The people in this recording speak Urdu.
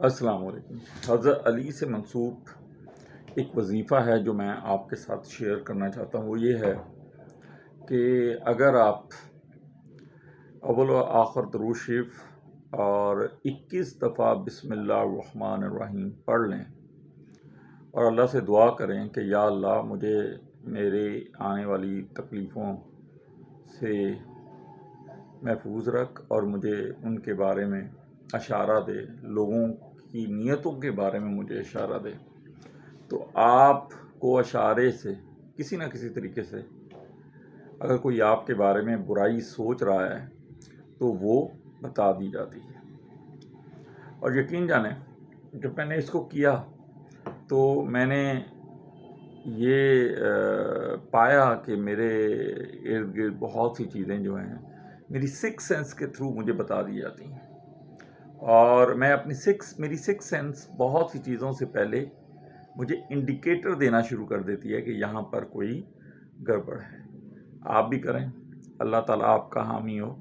السلام علیکم۔ حضرت علی سے منسوب ایک وظیفہ ہے جو میں آپ کے ساتھ شیئر کرنا چاہتا ہوں، وہ یہ ہے کہ اگر آپ اول و آخر درود شریف اور 21 دفعہ بسم اللہ الرحمن الرحیم پڑھ لیں اور اللہ سے دعا کریں کہ یا اللہ مجھے میرے آنے والی تکلیفوں سے محفوظ رکھ اور مجھے ان کے بارے میں اشارہ دے، لوگوں کی نیتوں کے بارے میں مجھے اشارہ دے، تو آپ کو اشارے سے کسی نہ کسی طریقے سے اگر کوئی آپ کے بارے میں برائی سوچ رہا ہے تو وہ بتا دی جاتی ہے۔ اور یقین جانیں جب میں نے اس کو کیا تو میں نے یہ پایا کہ میرے ارد گرد بہت سی چیزیں جو ہیں میری سکس سینس کے تھرو مجھے بتا دی جاتی ہیں، اور میں میری سکس سینس بہت سی چیزوں سے پہلے مجھے انڈیکیٹر دینا شروع کر دیتی ہے کہ یہاں پر کوئی گڑبڑ ہے۔ آپ بھی کریں، اللہ تعالیٰ آپ کا حامی ہو۔